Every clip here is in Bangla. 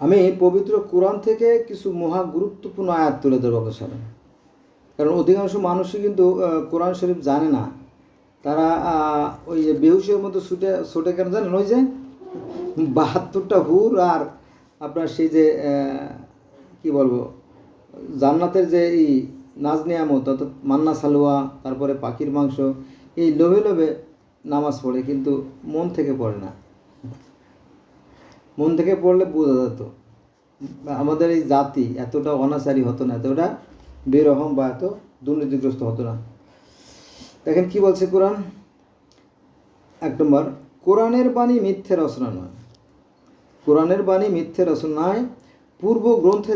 আমি পবিত্র কোরআন থেকে কিছু মহা গুরুত্বপূর্ণ আয়াত তুলে ধরবো আপনার সামনে। কারণ অধিকাংশ মানুষই কিন্তু কোরআন শরীফ জানে না। তারা ওই যে বেহুশের মতো ছুটে কেন জানেন, ওই যে 72টা হুর আর আপনার সেই যে কি বলবো জান্নাতের যে এই নাজ নিয়ামত, অর্থাৎ মান্না সালোয়া, তারপরে পাখির মাংস, এই লোভে লোভে নামাজ পড়ে, কিন্তু মন থেকে পড়ে না। মন থেকে পড়লে বোঝা যেত আমাদের এই জাতি এতটা অনাচারী হতো না, এতটা বেরহম বা এত দুর্নীতিগ্রস্ত হতো না। দেখেন কি বলছে কোরআন। 1 নম্বর, কোরআনের বাণী মিথ্যে রচনা নয়। কোরআনের বাণী মিথ্যে রচনা নয়। পূর্ব গ্রন্থে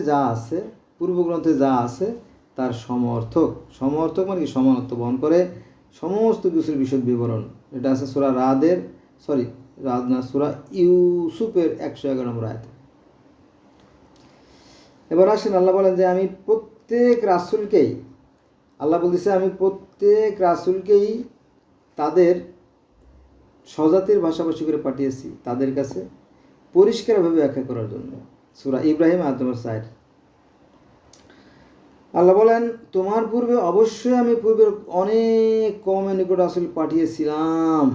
যা আছে তার সমর্থক মানে কি, সমানত্ব বহন করে সমস্ত কিছুর বিশদ বিবরণ। এটা আছে সূরা সূরা ইউসুফের 111 নম্বর আয়াতে। এবার আসেন, আল্লাহ বলেন যে আমি প্রত্যেক রাসূলকেই তাদের স্বজাতির ভাষাভাষী করে পাঠিয়েছি, তাদের কাছে পরিষ্কারভাবে ব্যাখ্যা করার জন্য। সূরা ইব্রাহিম আয়াত নম্বর 4। আল্লাহ বলেন, তোমার পূর্বে অবশ্যই আমি পূর্বের অনেক কওমের নিকট রাসূল পাঠিয়েছিলাম।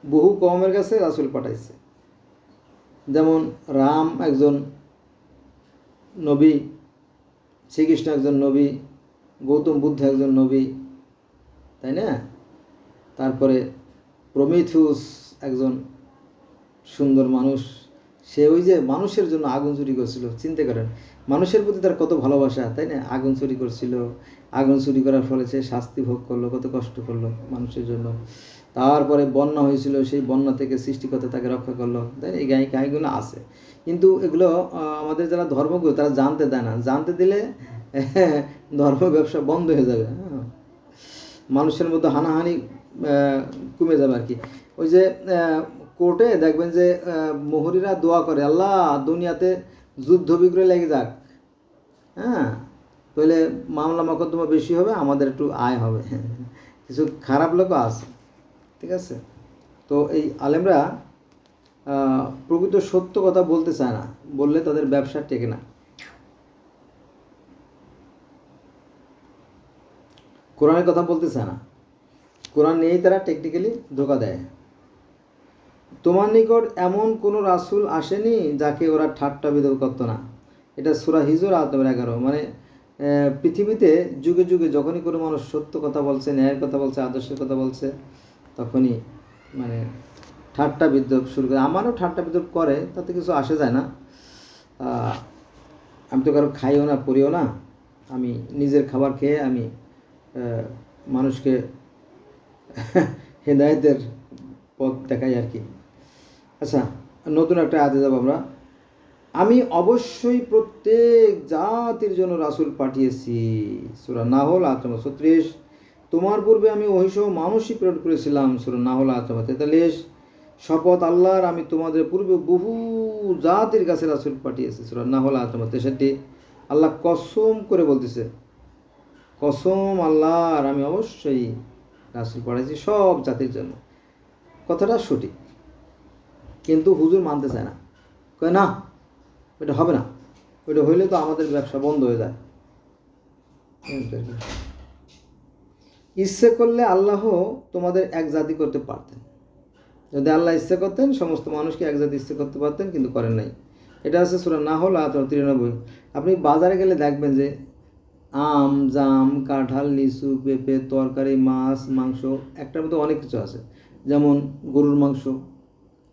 বহু কওমের কাছে রাসূল পাঠাইছে। যেমন রাম একজন নবী, শ্রীকৃষ্ণ একজন নবী, গৌতম বুদ্ধ একজন নবী, তাই না? তারপরে প্রমিথিউস একজন সুন্দর মানুষ, সে ওই যে মানুষের জন্য আগুন চুরি করছিল। চিন্তা করেন, মানুষের প্রতি তার কত ভালোবাসা, তাই না? আগুন চুরি করছিল, আগুন চুরি করার ফলে সে শাস্তি ভোগ করলো, কত কষ্ট করলো মানুষের জন্য। তারপরে বন্যা হয়েছিল, সেই বন্যা থেকে সৃষ্টিকর্তা তাকে রক্ষা করলো, তাই না? এই কাহিনীগুলো আছে, কিন্তু এগুলো আমাদের যারা ধর্মগুরু তারা জানতে দেয় না। জানতে দিলে ধর্ম ব্যবসা বন্ধ হয়ে যাবে। মানুষের মধ্যে হানাহানি কমে যাবে আর কি। ওই যে কোর্টে দেখবেন যে মোহরিরা দোয়া করে, আল্লাহ দুনিয়াতে যুদ্ধ বিগ্রহ লেগে যাক, তাহলে মামলা মকদ্দমা বেশি হবে, আমাদের একটু আয় হবে। কিছু খারাপ লোকও আছে, ঠিক আছে? তো এই আলেমরা প্রকৃত সত্য কথা বলতে চায় না, বললে তাদের ব্যবসা টেকে না। কোরআনের কথা বলতে চায় না, কোরআন নিয়েই তারা টেকনিক্যালি ধোকা দেয়। তোমার নিকট এমন কোনো রাসূল আসেনি যাকে ওরা ঠাট্টা বিদ্রূপ করতো না। এটা সূরা হিজর আয়াত নম্বর 11। মানে পৃথিবীতে যুগে যুগে যখনই কোনো মানুষ সত্য কথা বলছে, ন্যায়ের কথা বলছে, আদর্শের কথা বলছে, তখনই মানে ঠাট্টা বিদ্রূপ শুরু করে। আমারও ঠাট্টা বিদ্রূপ করে, তাতে কিছু আসে যায় না। আমি তো কারো খাইও না, পড়িও না। আমি নিজের খাবার খেয়ে আমি মানুষকে হেদায়েতের পথ দেখাই আর কি। আচ্ছা, নতুন একটা আয়াতে যাব আমরা। আমি অবশ্যই প্রত্যেক জাতির জন্য রাসূল পাঠিয়েছি। সূরা নাহল আয়াত নম্বর 36। তোমার পূর্বে আমি ওহিসহ মানুষই প্রেরণ করেছিলাম। সূরা নাহল আয়াত নম্বর 43। শপথ আল্লাহর, আমি তোমাদের পূর্বে বহু জাতির কাছে রাসূল পাঠিয়েছি। সূরা নাহল আয়াত নম্বর 63। আল্লাহ কসম করে বলতেছে, কসম আল্লাহর, আমি অবশ্যই রাসূল পাঠিয়েছি সব জাতির জন্য। কথাটা সঠিক, কিন্তু হুজুর মানতে চায় না, কয় না ওইটা হবে না, ওইটা হইলে তো আমাদের ব্যবসা বন্ধ হয়ে যায়। ইচ্ছে করলে আল্লাহ তোমাদের এক জাতি করতে পারতেন। যদি আল্লাহ ইচ্ছে করতেন সমস্ত মানুষকে এক জাতি ইচ্ছে করতে পারতেন, কিন্তু করেন নাই। এটা আছে সূরা নাহল আয়াত 93। আপনি বাজারে গেলে দেখবেন যে আম, জাম, কাঁঠাল, লিচু, পেঁপে, তরকারি, মাছ, মাংস, একটার মধ্যে অনেক কিছু আছে। যেমন গরুর মাংস,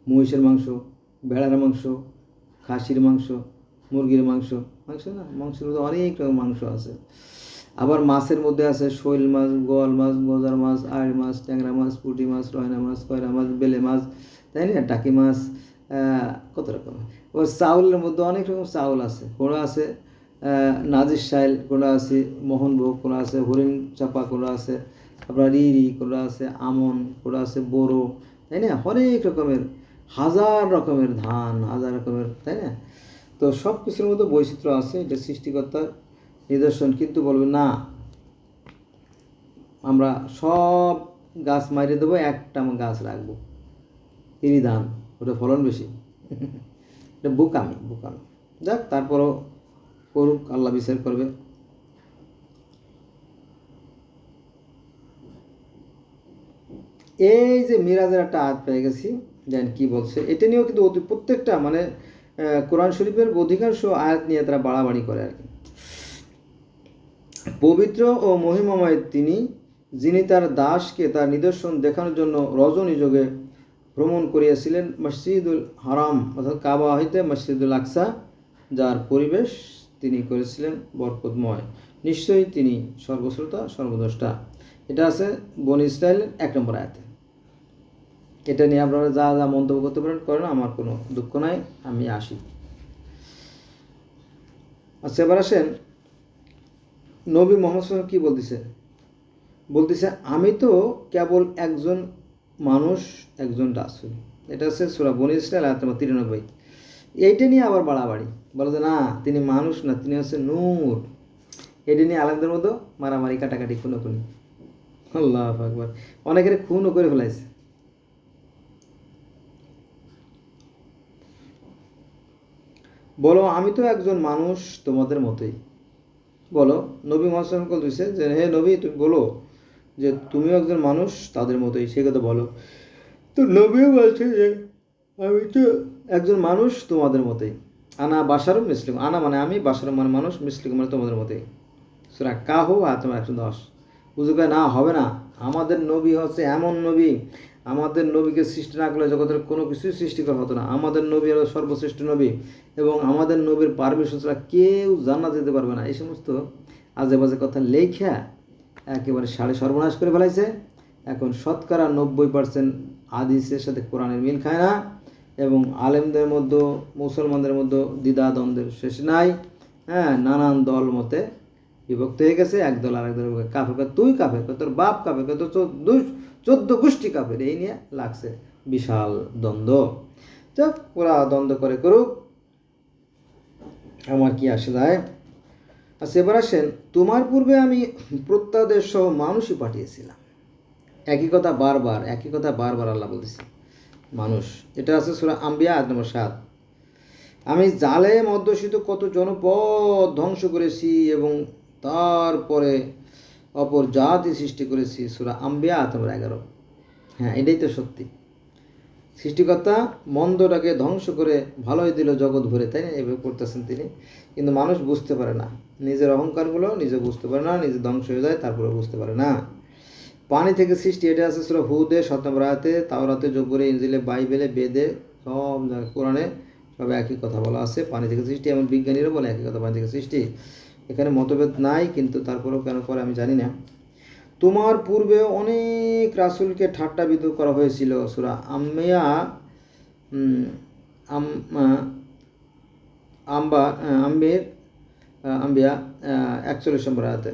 মহিষের মাংস, ভেড়ার মাংস, খাসির মাংস, মুরগির মাংস, মাংসের মধ্যে অনেক রকম মাংস আছে। আবার মাছের মধ্যে আছে শৈল মাছ, গোয়াল মাছ, গজার মাছ, আড় মাছ, ট্যাংরা মাছ, পুঁটি মাছ, রয়না মাছ, কয়রা মাছ, বেলে মাছ, তাই না? টাকি মাছ, কত রকম। ওর চাউলের মধ্যে অনেক রকম চাউল আছে। কোনো আছে নাজির শাইল, কোনো আছে মোহনভোগ, কোনো আছে হরিণ চাপা, কোনো আছে আপনার রিরি, কোনো আছে আমন, কোনো আছে বোরো, তাই না? অনেক রকমের, হাজার রকমের ধান, হাজার রকমের, তাই না? তো সব কিছুর মধ্যে বৈচিত্র্য আছে, এটা সৃষ্টিকর্তার নিদর্শন। কিন্তু বলবে না, আমরা সব গাছ মারিয়ে দেবো, একটা গাছ রাখবো, ইরি ধান, ওটা ফলন বেশি। এটা বোকামি। যাক, তারপরও করুক, আল্লাহ বিচার করবে। এই যে মিরাজের একটা আয়াত পেয়ে গেছি, জানেন কি বলছে, এটা নিয়েও কিন্তু প্রত্যেকটা মানে কোরআন শরীফের অধিকাংশ আয়াত নিয়ে তারা বাড়াবাড়ি করে আর কি। পবিত্র ও মহিমাময় তিনি, যিনি তার দাসকে তার নিদর্শন দেখানোর জন্য রজনী যোগে ভ্রমণ করিয়াছিলেন মসজিদুল হারাম অর্থাৎ কাবা হইতে মসজিদুল আকসা, যার পরিবেশ তিনি করেছিলেন বরকতময়। নিশ্চয়ই তিনি সর্বশ্রোতা সর্বদ্রষ্টা। এটা আছে বনী ইসরাইলের 1 নম্বর আয়াতে। এটা নিয়ে আপনারা যা যা মন্তব্য করতে পারেন করেন, আমার কোনো দুঃখ নাই, আমি আসি। আচ্ছা, এবার আসেন নবী মোহাম্মদ সাল্লাল্লাহু আলাইহি ওয়াসাল্লাম কি বলতেছে, আমি তো কেবল একজন মানুষ, একজন রাসূল। এটা হচ্ছে সূরা বনী ইসরাইল আয়াত নম্বর 93। এইটা নিয়ে আবার বাড়াবাড়ি, বলে যে না তিনি মানুষ না, তিনি হচ্ছে নূর। এটা নিয়ে আলেমদের মধ্যে মারামারি, কাটাকাটি, খুনোখুনি। আল্লাহু আকবার, অনেকের খুনও করে ফেলাইছে। বলো আমি তো একজন মানুষ তোমাদের মতোই। বলো, নবী মোহাম্মদ সাল্লাল্লাহু আলাইহি ওয়াসাল্লাম বলছে যে হে নবী, তুমি বলো যে তুমিও একজন মানুষ তাদের মতোই, সে কথা বলো। তো নবীও বলছে যে আমি তো একজন মানুষ তোমাদের মতোই। আনা বাশারুম মিসলুকুম, আনা মানে আমি, বাশারুম মানে মানুষ, মিসলুকুম মানে তোমাদের মতোই। সূরা কাহু আয়াত নম্বর 110। বুঝতে পারে না, হবে না, আমাদের নবী হচ্ছে এমন নবী, আমাদের নবীকে সৃষ্টি না করলে জগতের কোনো কিছুই সৃষ্টি করা হতো না। আমাদের নবী হলো সর্বশ্রেষ্ঠ নবী এবং আমাদের নবীর পারমিশন ছাড়া কেউ জান্নাত যেতে পারবে না। এই সমস্ত আজে বাজে কথা লেখা একেবারে সর্বনাশ করে ফেলাইছে। এখন শতকরা 90% হাদিসের সাথে কোরআনের মিল খায় না এবং আলেমদের মধ্যে, মুসলমানদের মধ্যে দ্বিধা দ্বন্দ্বের শেষ নাই। হ্যাঁ, নানান দল মতে বিভক্ত হয়ে গেছে। একদল আরেক দল কাফের, তুই কাফের, তোর বাপ কাফের, তোর 14 গোষ্ঠী কাফের, এই নিয়ে লাগছে বিশাল দ্বন্দ্ব। যাক, ওরা দ্বন্দ্ব করে করুক, আমার কি আসে যায়। আচ্ছা, এবার আসেন, তোমার পূর্বে আমি প্রত্যাদেশ সহ মানুষই পাঠিয়েছিলাম। একই কথা বারবার আল্লাহ বলতেছে, মানুষ। এটা আছে সূরা আম্বিয়া আয়াত নম্বর 7। আমি জালেম অধ্যুষিত কত জনপদ ধ্বংস করেছি এবং তারপরে অপর জাতি সৃষ্টি করেছি। সূরা আম্বিয়া আয়াত নম্বর 11। হ্যাঁ, এটাই তো সত্যি। সৃষ্টিকর্তা মন্দটাকে ধ্বংস করে ভালোই দিল জগৎ ভরে, তাই না? এভাবে করতেছেন তিনি, কিন্তু মানুষ বুঝতে পারে না। নিজের অহংকারগুলো নিজে বুঝতে পারে না, নিজে ধ্বংস হয়ে যায়, তারপরে বুঝতে পারে না। পানি থেকে সৃষ্টি, এটা আছে সূরা হুদে 7 নম্বর আয়াতে, তাওরাতে, জবুরে, ইনজিলে, বাইবেলে, বেদে, সব জায়গায়, কোরআনে সব একই কথা বলা আছে, পানি থেকে সৃষ্টি। এমন বিজ্ঞানীরা বলে একই কথা, পানি থেকে সৃষ্টি। এখানে মতভেদ নাই, কিন্তু তারপরেও কেন করে আমি জানি না। তোমার পূর্বে অনেক রাসূলকে ঠাট্টা বিদ্রুপ করা হয়েছিল। সূরা আম্বিয়া আম্বিয়া 41 নম্বর আয়াতে।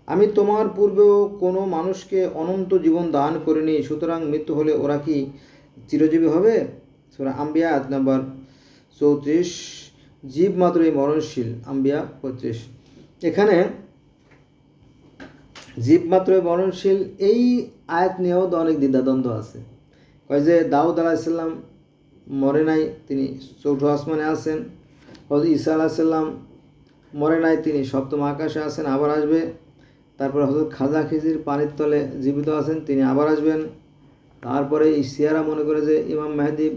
আমি তোমার পূর্বেও কোনো মানুষকে অনন্ত জীবন দান করিনি, সুতরাং মৃত্যু হলে ওরা কি চিরজীবী হবে? সূরা আম্বিয়া আয়াত নম্বর 34। জীব মাত্রই মরণশীল, আম্বিয়া 25। এখানে জীব মাত্রই মরণশীল, এই আয়াত নিয়েও তো অনেক দ্বিধাদ্বন্দ্ব আছে। কয় যে দাউদ আলাইহিস সালাম মরে নাই, তিনি 4ঠো আসমানে আছেন। হযরত ঈসা আলাইহিস সালাম মরে নাই, তিনি 7ম আকাশে আছেন, আবার আসবে। তারপরে হযরত খাজা খিজির পানির তলে জীবিত আছেন, তিনি আবার আসবেন। তারপরে শিয়ারা মনে করে যে ইমাম মেহেদী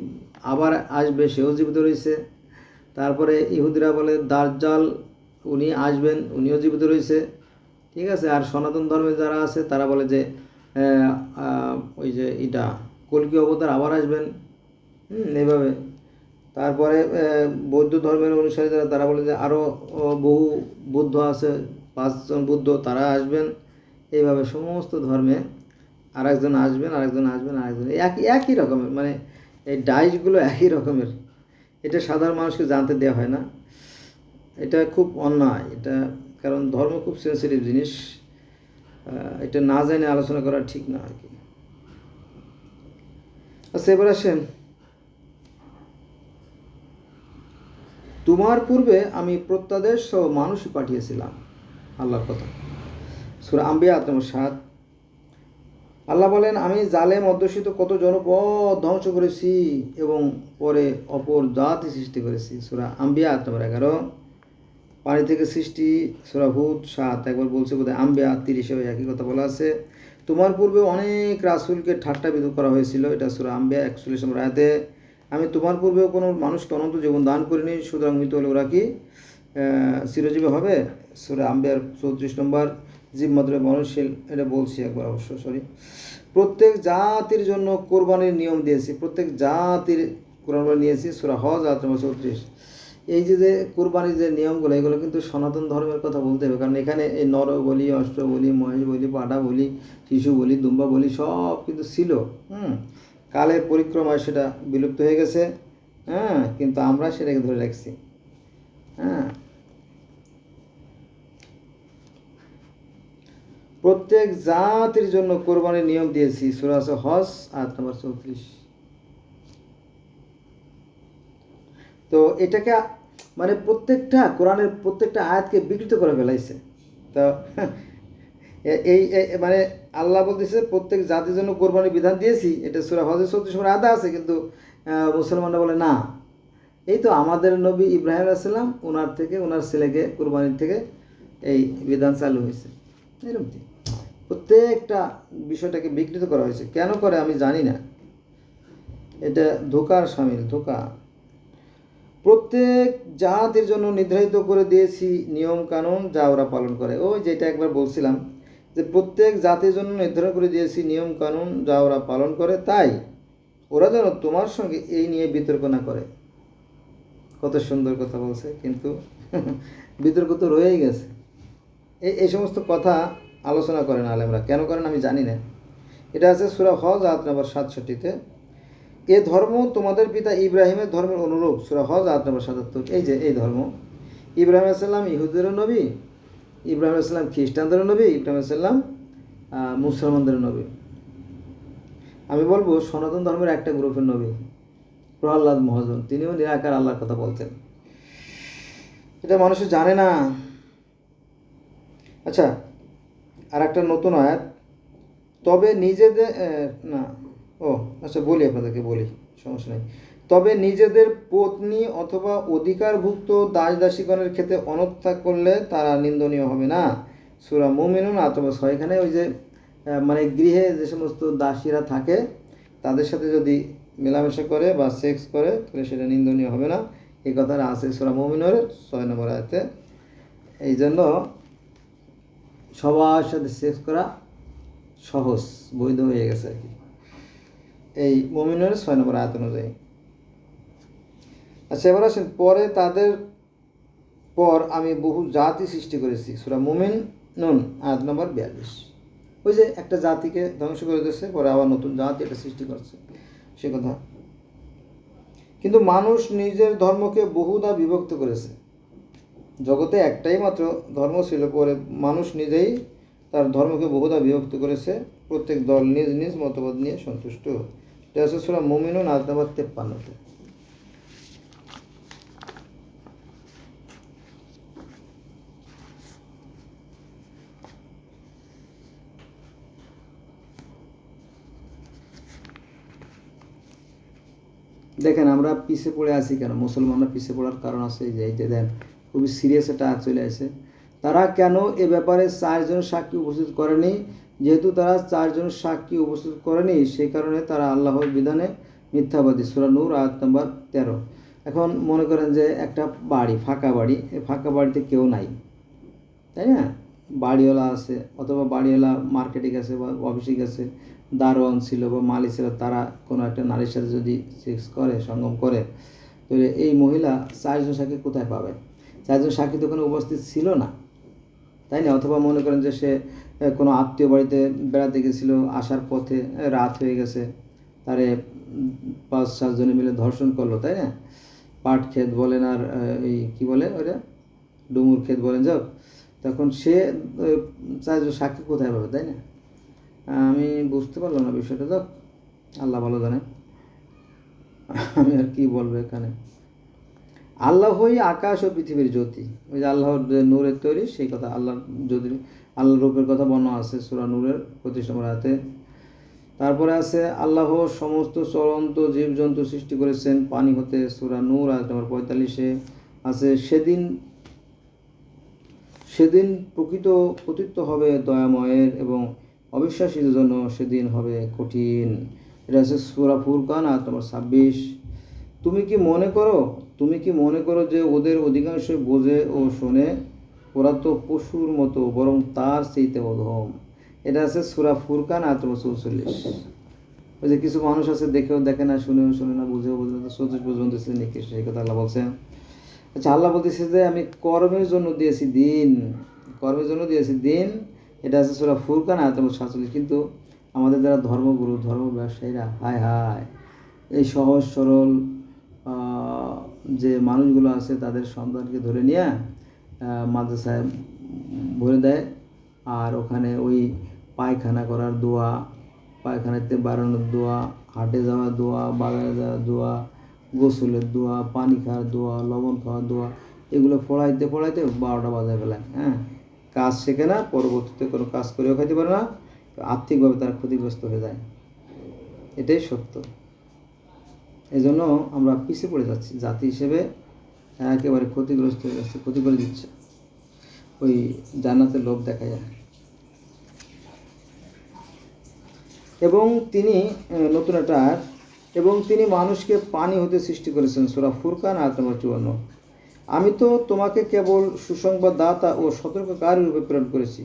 আবার আসবে, সেও জীবিত রয়েছে। তারপরে ইহুদিরা বলে দাজ্জাল উনি আসবেন, উনিও জীবিত রয়েছে। ঠিক আছে। আর সনাতন ধর্মে যারা আছে তারা বলে যে ওই যে এটা কলকি অবতার আবার আসবেন, এইভাবে। তারপরে বৌদ্ধ ধর্মের অনুসারী যারা, তারা বলে যে আরও বহু বুদ্ধ আছে, 5 জন বুদ্ধ, তারা আসবেন। এইভাবে সমস্ত ধর্মে আরেকজন আসবেন, একই রকমের, মানে এই ডাইসগুলো একই রকমের। এটা সাধারণ মানুষকে জানতে দেওয়া হয় না, এটা খুব অন্যায়। এটা কারণ ধর্ম খুব সেন্সিটিভ জিনিস, এটা না জেনে আলোচনা করা ঠিক না আর কি। আচ্ছা, এবার আসেন, তোমার পূর্বে আমি প্রত্যাদেশ সহ মানুষই পাঠিয়েছিলাম, আল্লাহর কথা। সূরা আম্বিয়া আয়াত নম্বর 7। আল্লাহ বলেন, আমি জালেম অধ্যুষিত কত জনপদ ধ্বংস করেছি এবং পরে অপর জাতি সৃষ্টি করেছি। সূরা আম্বিয়া 11। পানি থেকে সৃষ্টি সূরা হুদ 7। একবার বলছে বোধহয় আম্বিয়া 30-এ একই কথা বলা আছে। তোমার পূর্বে অনেক রাসূলকে ঠাট্টা বিদ্রূপ করা হয়েছিল, এটা সূরা আম্বিয়া 41 নম্বর আয়াতে। আমি তোমার পূর্বেও কোনো মানুষকে অনন্ত জীবন দান করিনি, সুতরাং মৃত হলে ওরা কি চিরজীবী হবে? সূরা আম্বিয়ার 34 নম্বর। জীব মাত্র মরণশীল, এটা বলছি একবার অবশ্য, সরি। প্রত্যেক জাতির জন্য কোরবানির নিয়ম দিয়েছি, প্রত্যেক জাতির কোরবানি নিয়েছি, সূরা হজ 34। এই যে কোরবানির যে নিয়মগুলো, এগুলো কিন্তু সনাতন ধর্মের কথা বলতে হবে, কারণ এখানে এই নর বলি, অষ্ট বলি, মহেশ বলি, পাঠা বলি, শিশু বলি, দুম্বা বলি সব কিন্তু ছিল। কালের পরিক্রমায় সেটা বিলুপ্ত হয়ে গেছে, কিন্তু আমরা সেটাকে ধরে রাখছি। প্রত্যেক জাতির জন্য কোরবানির নিয়ম দিয়েছি, সূরা হজ 34। তো এটাকে মানে প্রত্যেকটা কোরআনের প্রত্যেকটা আয়াতকে বিকৃত করে ফেলাইছে। তো এই মানে আল্লাহ বলতেছে প্রত্যেক জাতির জন্য কোরবানির বিধান দিয়েছি, এটা সূরা হজের 34 নম্বর আয়াত আছে, কিন্তু মুসলমানরা বলে না, এই তো আমাদের নবী ইব্রাহিম আলাইহিস সালাম, ওনার থেকে ওনার ছেলেকে কোরবানির থেকে এই বিধান চালু হয়েছে। এরকম প্রত্যেকটা বিষয়টাকে বিকৃত করা হয়েছে। কেন করে আমি জানি না, এটা ধোকার শামিল, ধোকা। প্রত্যেক জাতির জন্য নির্ধারিত করে দিয়েছি নিয়ম কানুন, যা ওরা পালন করে। ওই যেটা একবার বলছিলাম যে প্রত্যেক জাতির জন্য নির্ধারণ করে দিয়েছি নিয়ম কানুন, যা ওরা পালন করে, তাই ওরা যেন তোমার সঙ্গে এই নিয়ে বিতর্ক না করে। কত সুন্দর কথা বলছে, কিন্তু বিতর্ক তো রয়েই গেছে। এই সমস্ত কথা আলোচনা করেন আলেমরা, কেন করেন আমি জানি না। এটা আছে সূরা হজ 67-তে। এ ধর্ম তোমাদের পিতা ইব্রাহিমের ধর্মের অনুরূপ, সূরা হজ 77। এই যে এই ধর্ম, ইব্রাহিম আলাইহিস সালাম ইহুদিদেরও নবী, ইব্রাহিম আলাইহিস সালাম খ্রিস্টানদেরও নবী, ইব্রাহিম আলাইহিস সালাম মুসলমানদেরও নবী। আমি বলবো সনাতন ধর্মের একটা গ্রুপের নবী প্রহ্লাদ মহাজন, তিনিও নিরাকার আল্লাহর কথা বলতেন। এটা মানুষ জানে না। আচ্ছা, আর একটা নতুন আয়াত, তবে নিজেদের না ও আচ্ছা বলি, আপনাদেরকে বলি, সমস্যা নেই। তবে নিজেদের পত্নী অথবা অধিকারভুক্ত দাস দাসীগণের ক্ষেত্রে অনর্থা করলে তারা নিন্দনীয় হবে না, সূরা মুমিনুন 8। এখানে ওই যে মানে গৃহে যে সমস্ত দাসীরা থাকে তাদের সাথে যদি মেলামেশা করে বা সেক্স করে তাহলে সেটা নিন্দনীয় হবে না, এই কথাটা আছে সূরা মুমিনুনের 6 নম্বর আয়াতে। এই জন্য সবার সাথে সেক্স করা সহজ, বৈধ হয়ে গেছে আর কি, এই মুমিনুনের 6 নম্বর আয়াত অনুযায়ী। আচ্ছা, এবার আসেন পরে তাদের পর আমি বহু জাতি সৃষ্টি করেছি, সূরা মুমিনুন আয়াত নম্বর 42। ওই যে একটা জাতিকে ধ্বংস করে দিয়েছে, পরে আবার নতুন জাতি এটা সৃষ্টি করছে, সে কথা। কিন্তু মানুষ নিজের ধর্মকে বহুদা বিভক্ত করেছে। জগতে একটাই মাত্র ধর্ম ছিল, পরে মানুষ নিজেই তার ধর্মকে বহুদা বিভক্ত করেছে, প্রত্যেক দল নিজ নিজ মতবাদ নিয়ে সন্তুষ্ট। এটা হচ্ছে সূরা মুমিনুন আয়াত নম্বর 53-তে। দেখেন আমরা পিছিয়ে পড়ে আছি কেন, মুসলমানরা পিছিয়ে পড়ার কারণ আছে যে এইটা দেন, খুবই সিরিয়াস একটা আয়াত চলে আসে। তারা কেন এ ব্যাপারে 4 জন সাক্ষী উপস্থিত করেনি? যেহেতু তারা 4 জন সাক্ষী উপস্থিত করেনি, সেই কারণে তারা আল্লাহর বিধানে মিথ্যাবাদী, সূরা নূর আয়াত নম্বর 13। এখন মনে করেন যে একটা বাড়ি, ফাঁকা বাড়ি, এই ফাঁকা বাড়িতে কেউ নাই, তাই না? বাড়িওয়ালা আছে, অথবা বাড়িওয়ালা মার্কেটে গেছে বা অফিসে গেছে, দারোয়ান ছিল বা মালি ছিল, তারা কোনো একটা নারীর সাথে যদি সেক্স করে, সঙ্গম করে, তাহলে এই মহিলা 4 জন সাক্ষী কোথায় পাবে? 4 জন সাক্ষী তো ওখানে উপস্থিত ছিল না, তাই না? অথবা মনে করেন যে সে কোনো আত্মীয় বাড়িতে বেড়াতে গেছিলো, আসার পথে রাত হয়ে গেছে, তারে 5-7 জনে মিলে ধর্ষণ করলো, তাই না? পাট ক্ষেত বলেন আর এই কী বলে ওটা, ডুমুর ক্ষেত বলেন, যাও, তখন সে 4 জন সাক্ষী কোথায় পাবে, তাই না? আমি বুঝতে পারলাম না বিষয়টা, তো আল্লাহ ভালো জানে, আমি আর কি বলবো এখানে। আল্লাহই আকাশ ও পৃথিবীর জ্যোতি, ওই যে আল্লাহর নূরের তৈরি, সেই কথা, আল্লাহর জ্যোতি, আল্লাহর রূপের কথা বর্ণনা আছে সূরা নূরের 25 নম্বর আয়াতে। তারপরে আছে আল্লাহ সমস্ত চলন্ত জীবজন্তু সৃষ্টি করেছেন পানি হতে, সূরা নূর আয়াত নম্বর 45-এ আছে সেদিন সেদিন প্রকৃত হবে দয়াময়ের এবং অবিশ্বাসীদের জন্য সেদিন হবে কঠিন। এটা আছে সূরা ফুরকান আয়াত নম্বর 26। তুমি কি মনে করো যে ওদের অধিকাংশই বোঝে ও শোনে? ওরা তো পশুর মতো, বরং তার চেয়েতে অধম। এটা আছে সূরা ফুরকান আয়াত নম্বর 44। ওই যে কিছু মানুষ আছে দেখেও দেখে না, শুনেও শোনে না, বুঝেও বোঝে না, চতুর্থ পর্যন্ত নিকৃষ্ট, সেই কথা আল্লাহ বলছেন। আচ্ছা, আল্লাহ বলতেছে যে আমি কর্মের জন্য দিয়েছি দিন। এটা আছে সূরা ফুরকান আয়াত নম্বর 47। কিন্তু আমাদের যারা ধর্মগুরু, ধর্ম ব্যবসায়ীরা, হায় হায়, এই সহজ সরল যে মানুষগুলো আছে তাদের সন্তানকে ধরে নিয়ে মাদ্রাসায় ভরে দেয়, আর ওখানে ওই পায়খানা করার দোয়া, পায়খানাতে বাড়ানোর দোয়া, হাটে যাওয়ার দোয়া, বাজারে যাওয়ার দোয়া, গোসলের দোয়া, পানি খাওয়ার দোয়া, লবণ খাওয়ার দোয়া, এগুলো পড়াইতে 12টা বাজায় ফেলায়। কাজ শেখে না, পরবর্তীতে কোনো কাজ করেও খাইতে পারে না, আর্থিকভাবে তারা ক্ষতিগ্রস্ত হয়ে যায়। এটাই সত্য। এই জন্য আমরা পিছিয়ে পড়ে যাচ্ছি, জাতি হিসেবে একেবারে ক্ষতিগ্রস্ত হয়ে যাচ্ছে, ক্ষতি করে দিচ্ছে, ওই জান্নাতের লোভ দেখা যায়। এবং তিনি নতুন একটা, এবং তিনি মানুষকে পানি হতে সৃষ্টি করেছেন, সূরা ফুরকান আয়াত নম্বর 54। আমি তো তোমাকে কেবল সুসংবাদদাতা ও সতর্ককারী রূপে প্রেরণ করেছি।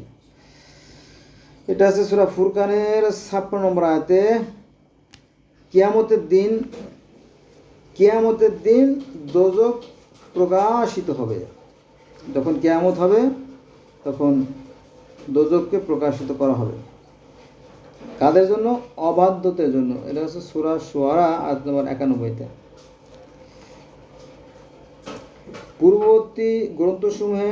এটা আছে সূরা ফুরকানের 56 নম্বর আয়াতে। কিয়ামতের দিন দোজখ প্রকাশিত হবে। যখন কিয়ামত হবে তখন দোজখকে প্রকাশিত করা হবে। কাদের জন্য? অবাধ্যতার জন্য। এটা হচ্ছে সূরা শুআরা আয়াত নম্বর 91-তে। পূর্ববর্তী গ্রন্থসমূহে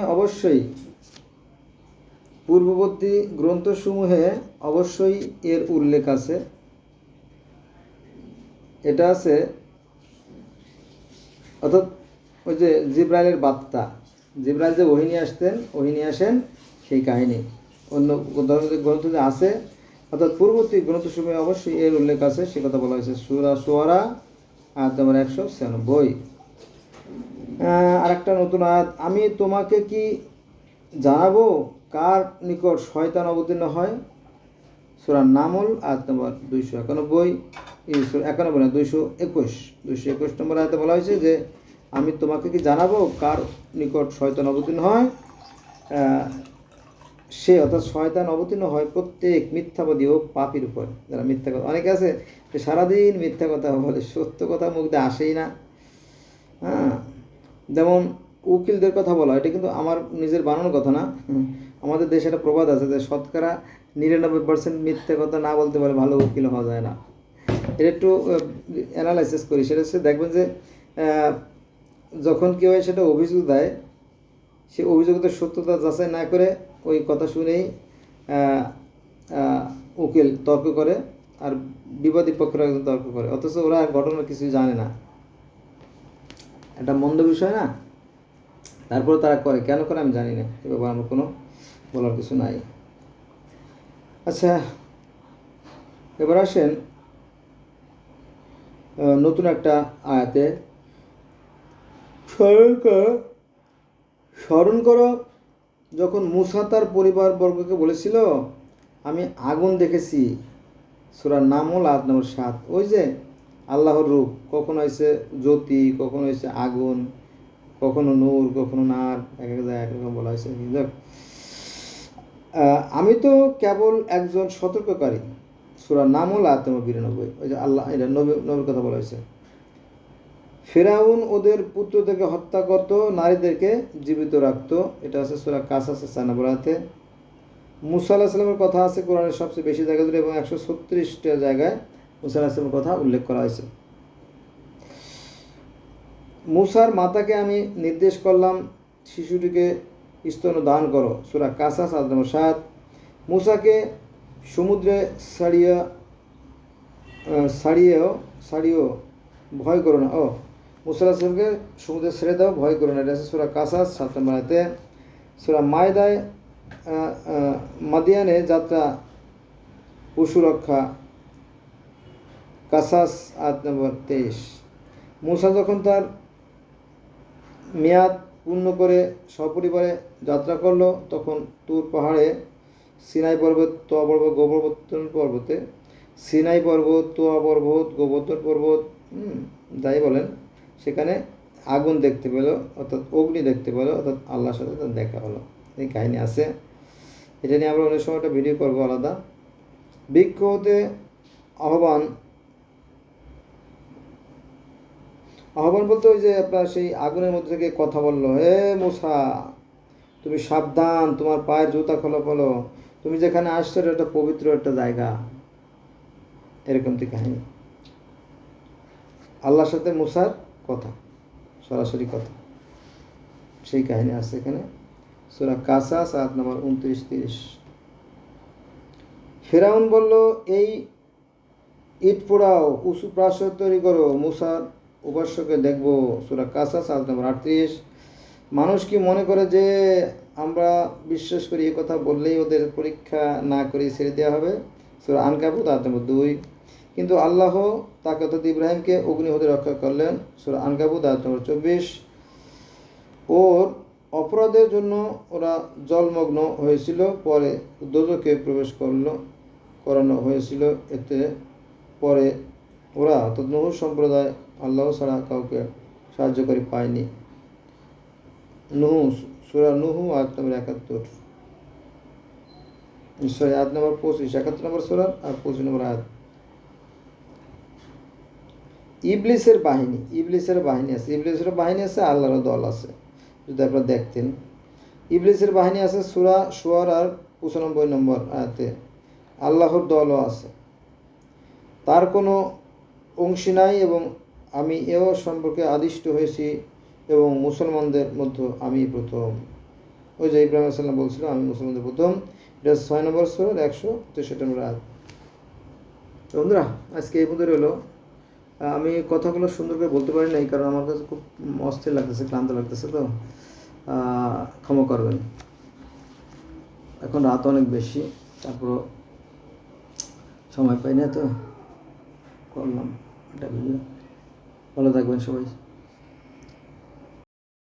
অবশ্যই এর উল্লেখ আছে। এটা আছে, অর্থাৎ ওই যে জিব্রাইলের বার্তা, জিব্রাইল যে ওহী নিয়ে আসেন সেই কাহিনী অন্য গ্রন্থ যে আছে, অর্থাৎ পূর্ববর্তী গ্রন্থসমূহে অবশ্যই এর উল্লেখ আছে, সে কথা বলা হয়েছে সূরা শুআরা আয়াত নম্বর 196। আরেকটা নতুন আয়াত, আমি তোমাকে কি জানাবো কার নিকট শয়তান অবতীর্ণ হয়? সূরা নামল আয়াত নম্বর 221 নম্বর আয়াতে বলা হয়েছে যে আমি তোমাকে কি জানাবো কার নিকট শয়তান অবতীর্ণ হয়? সে, অর্থাৎ শয়তান অবতীর্ণ হয় প্রত্যেক মিথ্যাবাদী ও পাপীর উপর। যারা মিথ্যা কথা, অনেকে আছে যে সারাদিন মিথ্যা কথা বলে, সত্য কথা মুখ দিয়ে আসেই না। যেমন উকিলদের কথা বলা, এটা কিন্তু আমার নিজের বানানোর কথা না। আমাদের দেশে একটা প্রবাদ আছে যে 99% মিথ্যা কথা না বলতে পারে ভালো উকিল হওয়া যায় না। এটা একটু অ্যানালাইসিস করি, সেটা হচ্ছে দেখবেন যে যখন কেউ সেটা অভিযোগ দেয়, সে অভিযোগের সত্যতা যাচাই না করে ওই কথা শুনেই উকিল তর্ক করে, আর বিবাদী পক্ষরা একজন তর্ক করে, অথচ ওরা ঘটনা কিছুই জানে না। এটা মন্দ বিষয় না? তারপরে তারা করে, কেন করে আমি জানি না, এ ব্যাপারে আমার কোনো বলার কিছু নাই। আচ্ছা, এবার আসেন নতুন একটা আয়াতে। স্মরণ করো যখন মূসা তার পরিবারবর্গকে বলেছিল আমি আগুন দেখেছি, সূরা নামল আয়াত নম্বর 7। ওই যে আল্লাহর রূপ, কখনো হয়েছে জ্যোতি, কখনো হয়েছে আগুন, কখনো নূর, কখনো নার, এক এক জায়গায় এক রকম বলা হয়েছে। আমি তো কেবল একজন সতর্ককারী, সূরা নামল আয়াত নম্বর 92। ওই যে আল্লাহ, এটা নবীর কথা বলা হয়েছে। ফেরাউন ওদের পুত্রদেরকে হত্যা করত, নারীদেরকে জীবিত রাখত। এটা আছে সূরা কাসাসের 4 নম্বর আয়াতে। মূসা আলাইহিস সালামের কথা আছে কোরআনের সবচেয়ে বেশি জায়গা ধরে, এবং 136টা জায়গায় মূসা আলাইহিস সালামের কথা উল্লেখ করা হয়েছে। মূসার মাতাকে আমি নির্দেশ করলাম শিশুটিকে স্তন দান করো, সূরা কাসাস আয়াত নম্বর 7। মূসাকে সমুদ্রে ছাড়িয়েও ভয় করো না, মূসা আলাইহিস সালামকে সমুদ্রে ছেড়ে দাও, ভয় করো না। এটা আছে সূরা কাসাস 7 নম্বর আয়াতে। সূরা মায়দায় মাদিয়ানে যাত্রা, পশু রক্ষা, কাসাস আয়াত নম্বর 23। মূসা যখন তার মেয়াদ পূর্ণ করে সপরিবারে যাত্রা করলো, তখন তুর পাহাড়ে সিনাই পর্বত, তোয়া পর্বত, গোবর্ধন পর্বতে, সিনাই পর্বত, তোয়া পর্বত, গোবর্ধন পর্বত, যাই বলেন, সেখানে আগুন দেখতে পেল, অর্থাৎ অগ্নি দেখতে পেল, অর্থাৎ আল্লাহর সাথে তার দেখা হলো। এই কাহিনী আছে, এটা নিয়ে আমরা অনেক সময় একটা ভিডিও করবো আলাদা। বৃক্ষ হতে আহ্বান বলতে ওই যে আপনার সেই আগুনের মধ্যে থেকে কথা বললো, হে মূসা, তুমি সাবধান, তোমার পায়ের জুতা খোলো, তুমি যেখানে আসছো এটা একটা পবিত্র একটা জায়গা। এরকম তো কাহিনী, আল্লাহর সাথে মূসার কথা, সরাসরি কথা, সেই কাহিনী আছে এখানে সূরা কাসাস আয়াত নম্বর 29-30। ফেরাউন বলল, এই ইট পোড়াও, উঁচু প্রাসাদ তৈরি করো, মূসার উপাস্যকে দেখবো। সূরা কাসাস আয়াত নম্বর 38। মানুষ কি মনে করে যে আমরা বিশ্বাস করি, এ কথা বললেই ওদের পরীক্ষা না করে ছেড়ে দেওয়া হবে? সূরা আনকাবুত আয়াত নম্বর 2। কিন্তু আল্লাহ তাকে অর্থাৎ ইব্রাহিমকে অগ্নি হতে রক্ষা করলেন। সূরা আনকাবুত আয়াত নম্বর 24। ওর অপরাধের জন্য ওরা জলমগ্ন হয়েছিল, পরে দোজখে প্রবেশ করানো হয়েছিল। এতে পরে ওরা অর্থাৎ নূহ সম্প্রদায় আল্লাহ ছাড়া কাউকে সাহায্যকারী পায়নি। সূরা নূহ আয়াত নম্বর 71, সরি আয়াত নম্বর 25, 71 নম্বর সূরা আর 25 নম্বর আয়াত। ইবলিসের বাহিনী আছে, আল্লাহর দল আছে। যদি আপনারা দেখতেন, ইবলিসের বাহিনী আছে সূরা শুআরার 95 নম্বর আয়াতে, আল্লাহর দলও আছে, তার কোনো অংশী নাই, এবং আমি এও সম্পর্কে আদিষ্ট হয়েছি, এবং মুসলমানদের মধ্যে আমি প্রথম। ওই যে ইব্রাহিম আলাইহিস সালাম বলছিল, আমি মুসলমানদের প্রথম। এটা 6 নম্বর সূরার 163 নম্বর আয়াত। বন্ধুরা, আজকে এই পর্যন্ত রইল। আমি কথাগুলো সুন্দর করে বলতে পারি নাই, কারণ আমার কাছে খুব অস্থির লাগতেছে, ক্লান্ত লাগতেছে, তো ক্ষমা করবেন। এখন রাত অনেক বেশি, তারপরও সময় পাই না, তো করলাম এটা ভিডিও। ভালো থাকবেন সবাই।